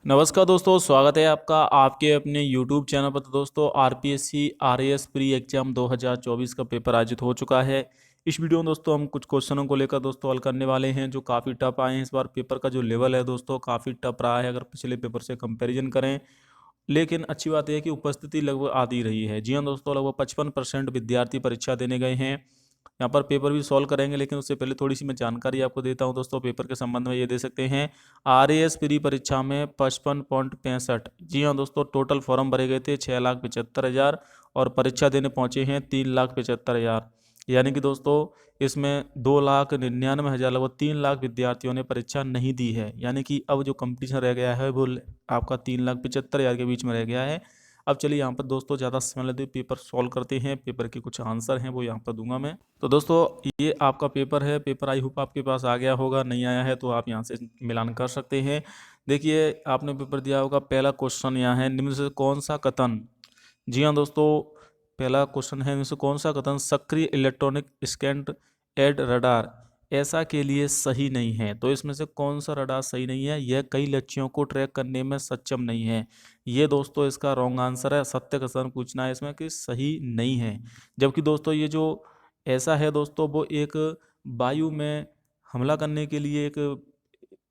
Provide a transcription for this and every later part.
नमस्कार दोस्तों, स्वागत है आपका आपके अपने YouTube चैनल पर। तो दोस्तों, आरपीएससी आरएएस प्री एग्जाम 2024 का पेपर आयोजित हो चुका है। इस वीडियो में दोस्तों हम कुछ क्वेश्चनों को लेकर दोस्तों हल करने वाले हैं जो काफ़ी टफ आए हैं। इस बार पेपर का जो लेवल है दोस्तों काफ़ी टफ रहा है अगर पिछले पेपर से कंपैरिजन करें। लेकिन अच्छी बात यह है कि उपस्थिति लगभग आती रही है। जी हाँ दोस्तों, लगभग 55% विद्यार्थी परीक्षा देने गए हैं। यहाँ पर पेपर भी सॉल्व करेंगे, लेकिन उससे पहले थोड़ी सी मैं जानकारी आपको देता हूँ दोस्तों। पेपर के संबंध में ये दे सकते हैं, आरएएस प्री परीक्षा में 55.65। जी हाँ दोस्तों, टोटल फॉर्म भरे गए थे 6,75,000 और परीक्षा देने पहुंचे हैं 3,75,000। यानी कि दोस्तों इसमें 2,99,000 लगभग 3 लाख विद्यार्थियों ने परीक्षा नहीं दी है। यानी कि अब जो कंपटीशन रह गया है वो आपका 3,75,000 के बीच में रह गया है। अब चलिए यहाँ पर दोस्तों ज़्यादा समय लेते हुए पेपर सॉल्व करते हैं। पेपर के कुछ आंसर हैं वो यहाँ पर दूंगा मैं। तो दोस्तों ये आपका पेपर है। पेपर आई होप आपके पास आ गया होगा, नहीं आया है तो आप यहाँ से मिलान कर सकते हैं। देखिए, आपने पेपर दिया होगा। पहला क्वेश्चन यहाँ है, निम्न से कौन सा कथन। जी हाँ दोस्तों, पहला क्वेश्चन है, निम्न से कौन सा कथन सक्रिय इलेक्ट्रॉनिक स्कैन एड रडार ऐसा के लिए सही नहीं है। तो इसमें से कौन सा रडार सही नहीं है। यह कई लक्ष्यों को ट्रैक करने में सक्षम नहीं है। ये दोस्तों इसका रॉन्ग आंसर है। सत्य कथन पूछना है इसमें कि सही नहीं है। जबकि दोस्तों ये जो ऐसा है दोस्तों वो एक वायु में हमला करने के लिए एक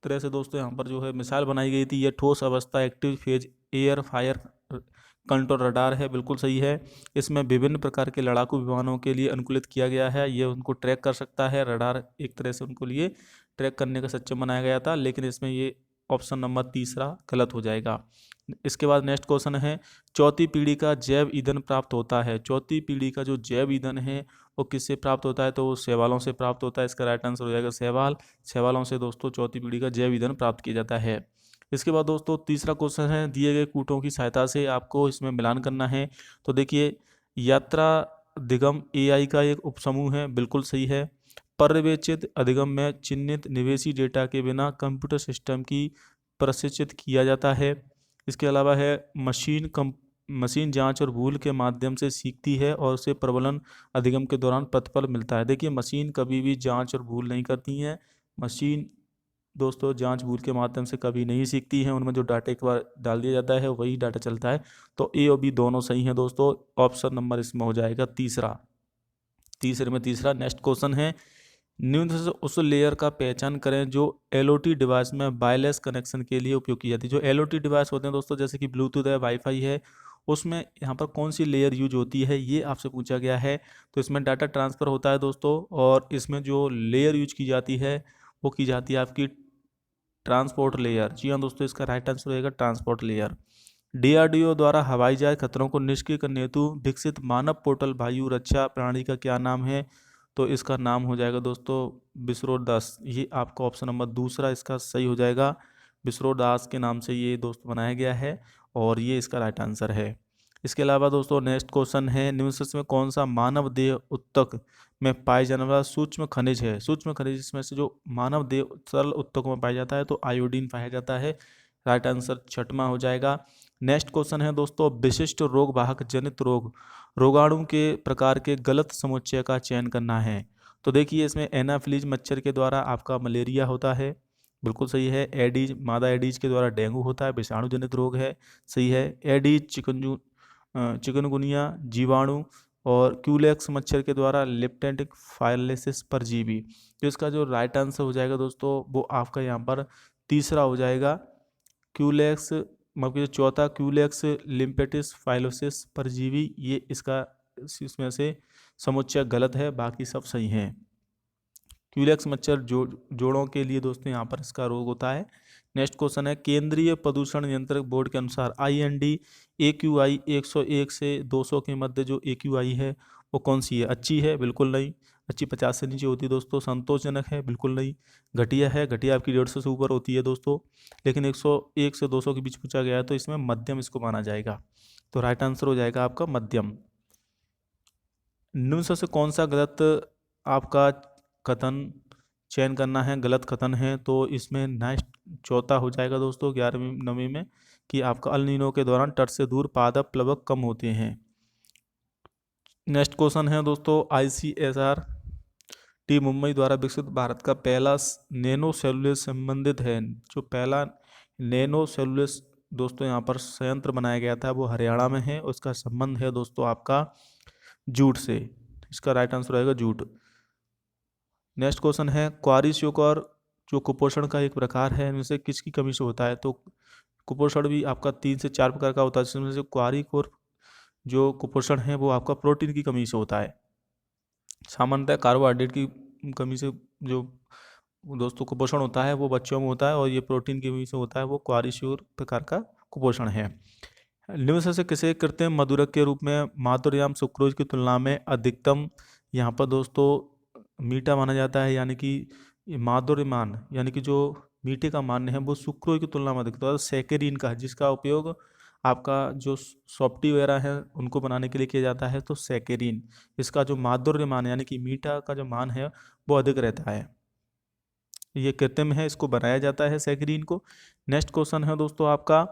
तरह से दोस्तों यहाँ पर जो है मिसाइल बनाई गई थी। ये ठोस अवस्था active phase air fire control radar है, बिल्कुल सही है। इसमें विभिन्न प्रकार के लड़ाकू विमानों के लिए अनुकूलित किया गया है। ये उनको ट्रैक कर सकता है। रडार एक तरह से उनको लिए ट्रैक करने का सक्षम बनाया गया था, लेकिन इसमें ये ऑप्शन नंबर तीसरा गलत हो जाएगा। इसके बाद नेक्स्ट क्वेश्चन है, चौथी पीढ़ी का जैव ईंधन प्राप्त होता है। चौथी पीढ़ी का जो जैव ईंधन है वो किससे प्राप्त होता है। तो वो शैवालों से प्राप्त होता है। इसका राइट आंसर हो जाएगा शैवाल। शैवालों से दोस्तों चौथी पीढ़ी का जैव ईंधन प्राप्त किया जाता है। इसके बाद दोस्तों तीसरा क्वेश्चन है, दिए गए कूटों की सहायता से आपको इसमें मिलान करना है। तो देखिए, यात्रा अधिगम एआई का एक उपसमूह है, बिल्कुल सही है। पर्यवेक्षित अधिगम में चिन्हित निवेशी डेटा के बिना कंप्यूटर सिस्टम की प्रशिक्षित किया जाता है। इसके अलावा है, मशीन जांच और भूल के माध्यम से सीखती है और उसे प्रबलन अधिगम के दौरान प्रतिफल मिलता है। देखिए, मशीन कभी भी जांच और भूल नहीं करती है। मशीन दोस्तों जांच भूल के माध्यम से कभी नहीं सीखती है। उनमें जो डाटा एक बार डाल दिया जाता है वही डाटा चलता है। तो ए और बी दोनों सही हैं दोस्तों। ऑप्शन नंबर इसमें हो जाएगा तीसरा। तीसरे में तीसरा। नेक्स्ट क्वेश्चन है, निम्न से उस लेयर का पहचान करें जो एलओटी डिवाइस में वायरलेस कनेक्शन के लिए उपयोग की जाती है। जो एलओटी डिवाइस होते हैं दोस्तों, जैसे कि ब्लूटूथ है, वाईफाई है, उसमें यहाँ पर कौन सी लेयर यूज होती है ये आपसे पूछा गया है। तो इसमें डाटा ट्रांसफ़र होता है दोस्तों, और इसमें जो लेयर यूज की जाती है वो की जाती है आपकी ट्रांसपोर्ट लेयर। जी हाँ दोस्तों, इसका राइट आंसर रहेगा ट्रांसपोर्ट लेयर। डीआरडीओ द्वारा हवाई जहाज खतरों को निष्क्रिय करने हेतु विकसित मानव पोर्टल वायु रक्षा प्रणाली का क्या नाम है। तो इसका नाम हो जाएगा दोस्तों विसरो दास। ये आपका ऑप्शन नंबर दूसरा इसका सही हो जाएगा। विसरो दास के नाम से ये दोस्त बनाया गया है और ये इसका राइट आंसर है। इसके अलावा दोस्तों नेक्स्ट क्वेश्चन है, निम्न में कौन सा मानव देह उत्तक में पाए जाने वाला सूक्ष्म खनिज है। सूक्ष्म खनिज इसमें से जो मानव देह सरल उत्तकों में पाया जाता है तो आयोडीन पाया जाता है। राइट आंसर छठवां हो जाएगा। नेक्स्ट क्वेश्चन है दोस्तों, विशिष्ट रोग वाहक जनित रोग रोगाणु के प्रकार के गलत समुच्चय का चयन करना है। तो देखिए, इसमें एनाफिलीज मच्छर के द्वारा आपका मलेरिया होता है, बिल्कुल सही है। एडीज मादा एडीज के द्वारा डेंगू होता है, विषाणु जनित रोग है, सही है। एडीज चिकनगुनिया जीवाणु, और क्यूलेक्स मच्छर के द्वारा लिप्टेंटिक फाइलेसिस परजीवी। तो इसका जो राइट आंसर हो जाएगा दोस्तों वो आपका यहाँ पर तीसरा हो जाएगा, क्यूलेक्स। मतलब कि जो चौथा क्यूलेक्स लिम्पेटिस फाइलोसिस परजीवी, ये इसका इसमें से समुच्चय गलत है, बाकी सब सही हैं। क्यूलेक्स मच्छर जोड़ों के लिए दोस्तों यहाँ पर इसका रोग होता है। नेक्स्ट क्वेश्चन है, केंद्रीय प्रदूषण नियंत्रक बोर्ड के अनुसार आईएनडी AQI 101 से 200 के मध्य जो AQI है वो कौन सी है। अच्छी है, बिल्कुल नहीं। अच्छी 50 से नीचे होती है दोस्तों। संतोषजनक है, बिल्कुल नहीं। घटिया है, घटिया आपकी 150 से ऊपर होती है दोस्तों। लेकिन 101 से 200 के बीच पूछा गया है तो इसमें मध्यम इसको माना जाएगा। तो राइट आंसर हो जाएगा आपका मध्यम। निम्न से कौन सा गलत आपका कथन चयन करना है, गलत कथन है। तो इसमें नेक्स्ट चौथा हो जाएगा दोस्तों 11वीं 9वीं में, कि आपका अल नीनो के दौरान तट से दूर पादप प्लवक कम होते हैं। नेक्स्ट क्वेश्चन है दोस्तों, ICSR टी मुंबई द्वारा विकसित भारत का पहला नैनो सेलुलर संबंधित है। जो पहला नैनो सेलुलोस दोस्तों यहाँ पर संयंत्र बनाया गया था, वो हरियाणा में है। उसका संबंध है दोस्तों आपका जूट से। इसका राइट आंसर रहेगा जूट। नेक्स्ट क्वेश्चन है, क्वारीशोकर जो कुपोषण का एक प्रकार है, इनमें से किसकी कमी से होता है? तो कुपोषण भी आपका 3 से 4 प्रकार का होता है, जिसमें से क्वारीकोर जो कुपोषण है वो आपका प्रोटीन की कमी से होता है। सामान्यतः कार्बोहाइड्रेट की कमी से जो दोस्तों कुपोषण होता है वो बच्चों में होता है, और ये प्रोटीन की कमी से होता है, वो क्वारीशोर प्रकार का कुपोषण है। निम्न से किसे कृत्रिम मधुरक के रूप में माधुर्याम सुक्रोज की तुलना में अधिकतम यहाँ पर दोस्तों मीठा माना जाता है? यानी कि माधुर्य मान यानी कि जो मीठे का मान है वो सुक्रोज की तुलना में अधिकतम सैकरीन का, जिसका उपयोग आपका जो सॉफ्टी वगैरह है उनको बनाने के लिए किया जाता है, तो सैकरीन। इसका जो माधुर्य मान यानी कि मीठा का जो मान है वो अधिक रहता है। ये कृत्रिम है, इसको बनाया जाता है सैकरीन को। नेक्स्ट क्वेश्चन है दोस्तों आपका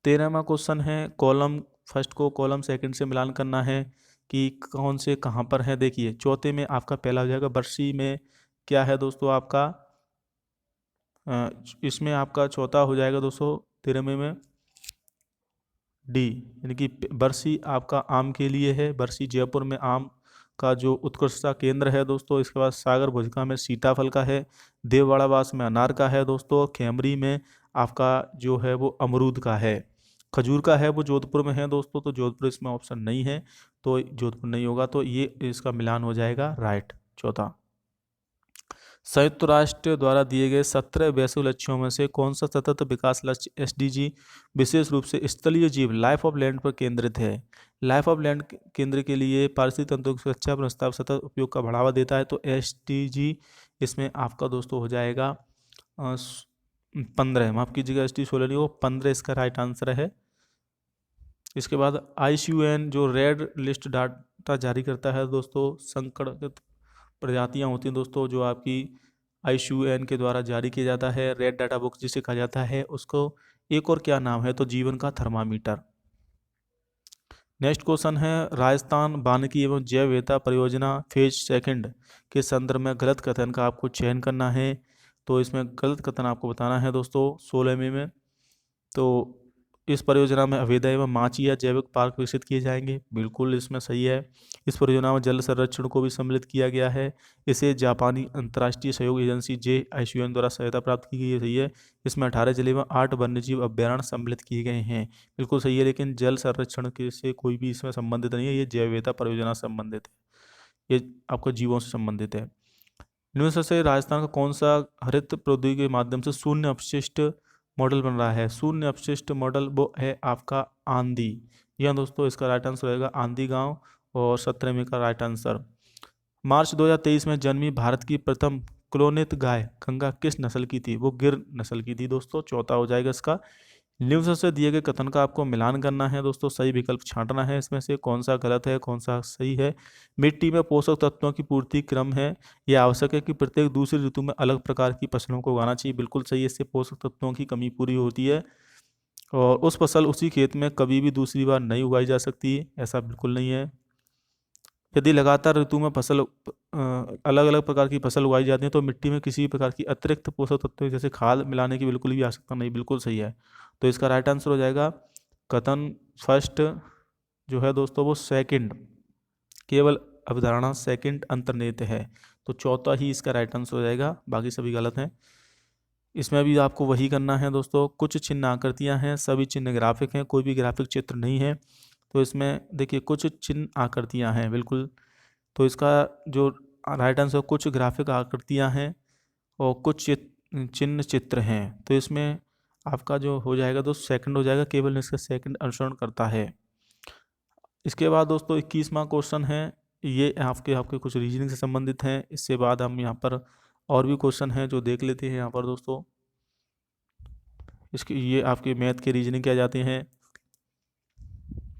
13वां क्वेश्चन है, कॉलम फर्स्ट को कॉलम सेकंड से मिलान करना है कि कौन से कहाँ पर है। देखिए चौथे में आपका पहला हो जाएगा बरसी में, क्या है दोस्तों आपका इसमें आपका चौथा हो जाएगा दोस्तों 13वें में डी, यानी कि बरसी आपका आम के लिए है। बरसी जयपुर में आम का जो उत्कृष्टता केंद्र है दोस्तों। इसके बाद सागर भुजका में सीताफल का है। देववाड़ावास में अनार का है दोस्तों। खेमरी में आपका जो है वो अमरूद का है। खजूर का है वो जोधपुर में है दोस्तों, तो जोधपुर इसमें ऑप्शन नहीं है, तो जोधपुर नहीं होगा, तो ये इसका मिलान हो जाएगा राइट चौथा। संयुक्त राष्ट्र द्वारा दिए गए 17 वैश्विक लक्ष्यों में से कौन सा सतत विकास लक्ष्य एसडीजी विशेष रूप से स्थलीय जीव लाइफ ऑफ लैंड पर केंद्रित है? लाइफ ऑफ लैंड केंद्र के लिए पारिस्थितिक तंत्र की सुरक्षा प्रस्ताव सतत उपयोग का बढ़ावा देता है, तो एसडीजी इसमें आपका दोस्तों हो जाएगा 15, माफ कीजिएगा एसडी 16 नहीं, वो 15 इसका राइट आंसर है। इसके बाद IUCN जो रेड लिस्ट डाटा जारी करता है दोस्तों, संकट प्रजातियां होती हैं दोस्तों जो आपकी IUCN के द्वारा जारी किया जाता है, रेड डाटा बुक जिसे कहा जाता है, उसको एक और क्या नाम है? तो जीवन का थर्मामीटर। नेक्स्ट क्वेश्चन है, राजस्थान वानिकी एवं जैव विविधता परियोजना फेज सेकंड के संदर्भ में गलत कथन का आपको चयन करना है। तो इसमें गलत कथन आपको बताना है दोस्तों 16वें में। तो इस परियोजना में अभेदा एवं माचिया जैविक पार्क विकसित किए जाएंगे, बिल्कुल इसमें सही है। इस परियोजना में जल संरक्षण को भी सम्मिलित किया गया है। इसे जापानी अंतर्राष्ट्रीय सहयोग एजेंसी JICN द्वारा सहायता प्राप्त की गई है, सही है। इसमें 18 जिले में 8 वन्यजीव अभ्यारण्य सम्मिलित किए गए हैं, बिल्कुल सही है। लेकिन जल संरक्षण के से कोई भी इसमें संबंधित नहीं है, ये जैव विविधता परियोजना से संबंधित है, ये आपको जीवों से संबंधित है। निम्न से राजस्थान का कौन सा हरित प्रौद्योगिकी के माध्यम से शून्य अपशिष्ट मॉडल बन रहा है? शून्य अपशिष्ट मॉडल वो है आपका आंधी। यह दोस्तों इसका राइट आंसर रहेगा आंधी गांव, और 17वें का राइट आंसर। मार्च 2023 में जन्मी भारत की प्रथम क्लोनित गाय गंगा किस नस्ल की थी? वो गिर नस्ल की थी दोस्तों, चौथा हो जाएगा इसका। निम्न से दिए गए कथन का आपको मिलान करना है दोस्तों, सही विकल्प छांटना है, इसमें से कौन सा गलत है कौन सा सही है। मिट्टी में पोषक तत्वों की पूर्ति क्रम है, यह आवश्यक है कि प्रत्येक दूसरी ऋतु में अलग प्रकार की फसलों को उगाना चाहिए, बिल्कुल सही है। इससे पोषक तत्वों की कमी पूरी होती है, और उस फसल उसी खेत में कभी भी दूसरी बार नहीं उगाई जा सकती, ऐसा बिल्कुल नहीं है। यदि लगातार ऋतु में फसल अलग अलग प्रकार की फसल उगाई जाती है, तो मिट्टी में किसी भी प्रकार की अतिरिक्त पोषक तत्व जैसे खाद मिलाने की बिल्कुल भी आवश्यकता नहीं, बिल्कुल सही है। तो इसका राइट आंसर हो जाएगा कथन फर्स्ट जो है दोस्तों वो सेकंड, केवल अवधारणा सेकंड अंतर्निहित है, तो चौथा ही इसका राइट आंसर हो जाएगा, बाकी सभी गलत हैं। इसमें भी आपको वही करना है दोस्तों। कुछ चिन्ह आकृतियां हैं, सभी चिन्ह ग्राफिक हैं, कोई भी ग्राफिक चित्र नहीं है। तो इसमें देखिए कुछ चिन्ह आकृतियां हैं बिल्कुल, तो इसका जो राइट आंसर कुछ ग्राफिक आकृतियां हैं और कुछ चिन्ह चित्र हैं, तो इसमें आपका जो हो जाएगा दोस्त सेकंड हो जाएगा, केवल इसका सेकंड अनुसरण करता है। इसके बाद दोस्तों 21वां क्वेश्चन है, ये आपके आपके कुछ रीजनिंग से संबंधित हैं। इसके बाद हम यहाँ पर और भी क्वेश्चन हैं जो देख लेते हैं यहाँ पर दोस्तों। इसके ये आपके मैथ के रीजनिंग क्या जाते हैं,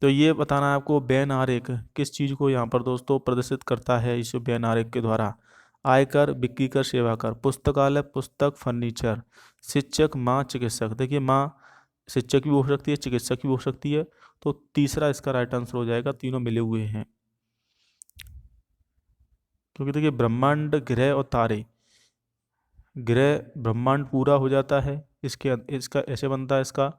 तो ये बताना है आपको बैन आरेख किस चीज़ को यहाँ पर दोस्तों प्रदर्शित करता है इस बैन आरेख के द्वारा? आयकर, बिक्री कर, सेवा कर, पुस्तकालय, पुस्तक, फर्नीचर, शिक्षक, माँ, चिकित्सक। देखिए माँ शिक्षक भी हो सकती है, चिकित्सक भी हो सकती है, तो तीसरा इसका राइट आंसर हो जाएगा, तीनों मिले हुए हैं। क्योंकि देखिए ब्रह्मांड, ग्रह और तारे, ग्रह ब्रह्मांड पूरा हो जाता है, इसके इसका ऐसे बनता है इसका,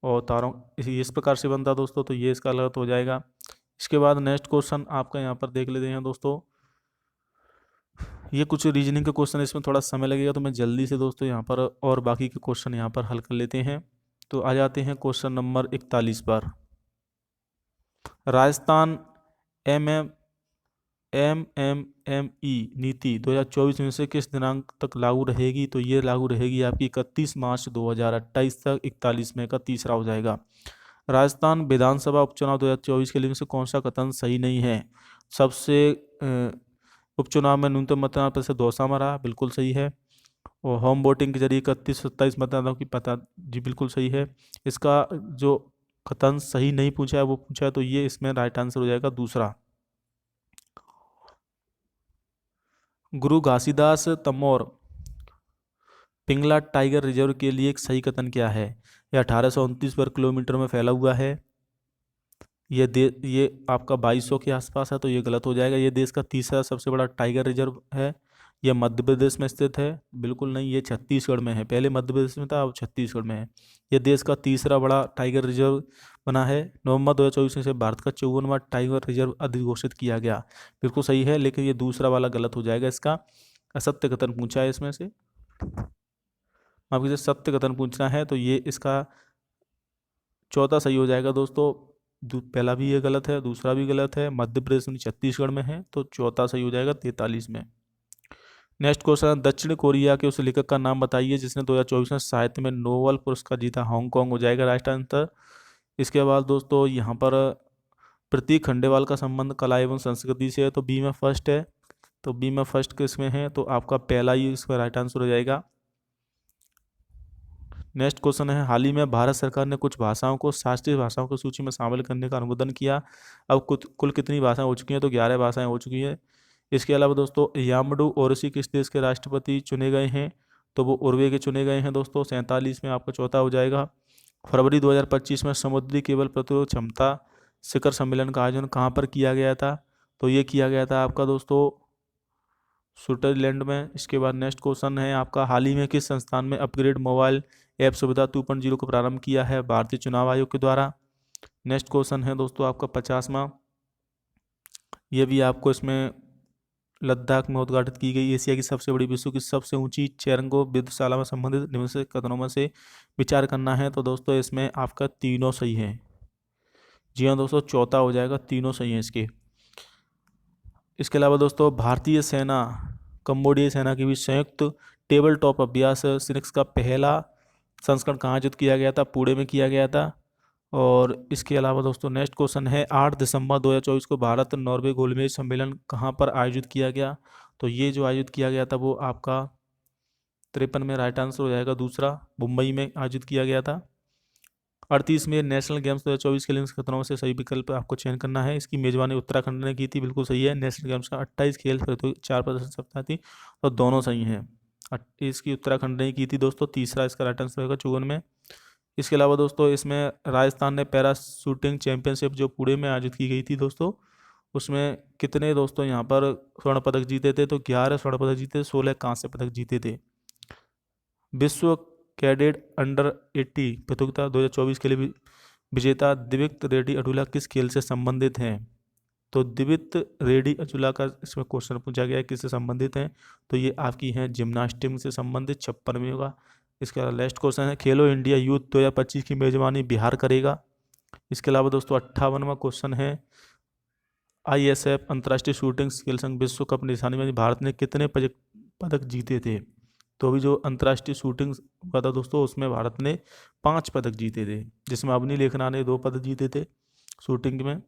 और तारों इस प्रकार से बनता है दोस्तों, तो ये इसका गलत हो जाएगा। इसके बाद नेक्स्ट क्वेश्चन आपका यहाँ पर देख लेते हैं दोस्तों। ये कुछ रीजनिंग के क्वेश्चन, इसमें थोड़ा समय लगेगा, तो मैं जल्दी से दोस्तों यहाँ पर और बाकी के क्वेश्चन यहाँ पर हल कर लेते हैं। तो आ जाते हैं क्वेश्चन नंबर 41 पर। राजस्थान एम एम एमएमएमई नीति 2024 में से किस दिनांक तक लागू रहेगी? तो ये लागू रहेगी आपकी 31 मार्च 2028 तक। 41 में का तीसरा हो जाएगा। राजस्थान विधानसभा उपचुनाव 2024 के लिए में से कौन सा कथन सही नहीं है? सबसे उपचुनाव में न्यूनतम मतदान प्रतिशत दौसा रहा, बिल्कुल सही है। और होम वोटिंग के जरिए 31-27 मतदाताओं की पता, जी बिल्कुल सही है। इसका जो कथन सही नहीं पूछा है वो पूछा है, तो ये इसमें राइट आंसर हो जाएगा दूसरा। गुरु घासीदास तमोर पिंगला टाइगर रिजर्व के लिए एक सही कथन क्या है? यह 1829 वर्ग किलोमीटर में फैला हुआ है। ये आपका 2200 के आसपास है, तो ये गलत हो जाएगा। ये देश का तीसरा सबसे बड़ा टाइगर रिजर्व है। यह मध्य प्रदेश में स्थित है, बिल्कुल नहीं, ये छत्तीसगढ़ में है। पहले मध्य प्रदेश में था, अब छत्तीसगढ़ में है। यह देश का तीसरा बड़ा टाइगर रिजर्व बना है। नवंबर 2024 से भारत का 54वां टाइगर रिजर्व अधिघोषित किया गया, बिल्कुल सही है। लेकिन ये दूसरा वाला गलत हो जाएगा, इसका असत्य कथन पूछा है इसमें से। आपके से सत्य कथन पूछना है, तो ये इसका चौथा सही हो जाएगा दोस्तों। पहला भी ये गलत है, दूसरा भी गलत है। मध्य प्रदेश में छत्तीसगढ़ में है, तो चौथा सही हो जाएगा 43 में। नेक्स्ट क्वेश्चन, दक्षिण कोरिया के उस लेखक का नाम बताइए जिसने 2024 में साहित्य में नोबेल पुरस्कार जीता। हांगकांग हो जाएगा राइट आंसर। इसके बाद दोस्तों यहाँ पर प्रतीक खंडेवाल का संबंध कला एवं संस्कृति से है, तो बी में फर्स्ट है। तो बी में फर्स्ट किसमें है? तो आपका पहला ही इसका राइट आंसर हो जाएगा। नेक्स्ट क्वेश्चन है, हाल ही में भारत सरकार ने कुछ भाषाओं को शास्त्रीय भाषाओं की सूची में शामिल करने का अनुमोदन किया। अब कुल कितनी भाषाएं हो चुकी हैं? तो 11 भाषाएं हो चुकी हैं। इसके अलावा दोस्तों यामडू ओरसी किस देश के राष्ट्रपति चुने गए हैं? तो वो उर्वे के चुने गए हैं दोस्तों। 47 में आपका चौथा हो जाएगा। फरवरी 2025 में समुद्री केबल प्रतिरोध क्षमता शिखर सम्मेलन का आयोजन कहाँ पर किया गया था? तो ये किया गया था आपका दोस्तों स्विट्जरलैंड में। इसके बाद नेक्स्ट क्वेश्चन है आपका, हाल ही में किस संस्थान में अपग्रेड मोबाइल ऐप सुविधा 2.0 को प्रारंभ किया है? भारतीय चुनाव आयोग के द्वारा। नेक्स्ट क्वेश्चन है दोस्तों आपका 50वां। ये भी आपको इसमें लद्दाख में उद्घाटित की गई एशिया की सबसे बड़ी विश्व की सबसे ऊंची चेरंगो विद्युतशाला में संबंधित निम्न से कथनों में से विचार करना है। तो दोस्तों इसमें आपका तीनों सही है। जी हाँ दोस्तों, चौथा हो जाएगा, तीनों सही है इसके। इसके अलावा दोस्तों भारतीय सेना कंबोडिया सेना के बीच संयुक्त टेबल टॉप अभ्यास सिनिक्स का पहला संस्करण कहाँ आयोजित किया गया था? पुणे में किया गया था। और इसके अलावा दोस्तों नेक्स्ट क्वेश्चन है, 8 दिसंबर 2024 को भारत नॉर्वे गोलमेज सम्मेलन कहाँ पर आयोजित किया गया? तो ये जो आयोजित किया गया था वो आपका 53 में राइट आंसर हो जाएगा दूसरा, मुंबई में आयोजित किया गया था। 38 में नेशनल गेम्स 2024 के लिए खतरों से सही विकल्प आपको चयन करना है। इसकी मेजबानी उत्तराखंड ने की थी, बिल्कुल सही है। नेशनल गेम्स का 28 खेल प्रतियोगिता 4 प्रदर्शन सप्ताह थी, तो दोनों सही हैं। इसकी उत्तराखंड ने की थी दोस्तों। तीसरा इसका राइट आंसर होगा 54 में। इसके अलावा दोस्तों इसमें राजस्थान ने पैरा शूटिंग चैंपियनशिप जो पुणे में आयोजित की गई थी दोस्तों, उसमें कितने दोस्तों यहाँ पर स्वर्ण पदक जीते थे? तो 11 स्वर्ण पदक जीते, 16 कांस्य पदक जीते थे। विश्व कैडेट अंडर 80 प्रतियोगिता 2024 के लिए विजेता दिविक्त रेड्डी अडुला किस खेल से संबंधित हैं? तो दिविक्त रेड्डी अडुला का इसमें क्वेश्चन पूछा गया है किससे संबंधित हैं? तो ये आपकी हैं जिम्नास्टिक से संबंधित। 56 में होगा। इसके अलावा लास्ट क्वेश्चन है, खेलो इंडिया यूथ 2025 की मेजबानी बिहार करेगा। इसके अलावा दोस्तों 58वां क्वेश्चन है, ISF अंतर्राष्ट्रीय शूटिंग खेल संघ विश्व कप निशानेबाजी भारत ने कितने पदक जीते थे? तो अभी जो अंतर्राष्ट्रीय शूटिंग हुआ था दोस्तों, उसमें भारत ने 5 पदक जीते थे, जिसमें अवनी लेखना ने 2 पदक जीते थे शूटिंग में।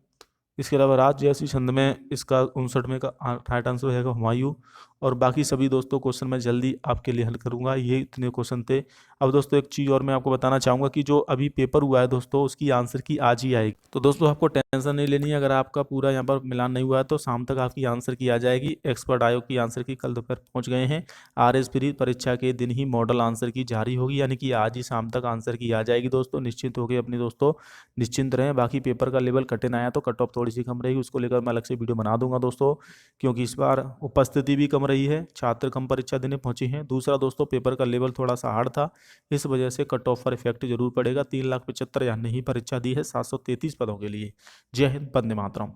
इसके अलावा राज जैसी छंद में इसका 59 में का राइट आंसर रहेगा हुमायूं। और बाकी सभी दोस्तों क्वेश्चन मैं जल्दी आपके लिए हल करूंगा। ये इतने क्वेश्चन थे। अब दोस्तों एक चीज़ और मैं आपको बताना चाहूँगा कि जो अभी पेपर हुआ है दोस्तों, उसकी आंसर की आज ही आएगी। तो दोस्तों आपको टेंशन नहीं लेनी है, अगर आपका पूरा यहाँ पर मिलान नहीं हुआ है तो शाम तक आपकी आंसर की आ जाएगी। एक्सपर्ट आयोग की आंसर की कल दोपहर पहुँच गए हैं। RS प्री परीक्षा के दिन ही मॉडल आंसर की जारी होगी, यानी कि आज ही शाम तक आंसर की आ जाएगी दोस्तों। निश्चिंत हो गए अपने दोस्तों, निश्चिंत रहें। बाकी पेपर का लेवल कठिन आया तो कट ऑफ थोड़ी थोड़ी सी कम रही, उसको लेकर मैं अलग से वीडियो बना दूंगा दोस्तों, क्योंकि इस बार उपस्थिति भी कम रही है, छात्र कम परीक्षा देने पहुंचे हैं। दूसरा दोस्तों, पेपर का लेवल थोड़ा सा हार्ड था, इस वजह से कट ऑफ पर इफेक्ट जरूर पड़ेगा। 3,75,000 ने ही परीक्षा दी है 733 पदों के लिए। जय हिंद, वंदे मातरम।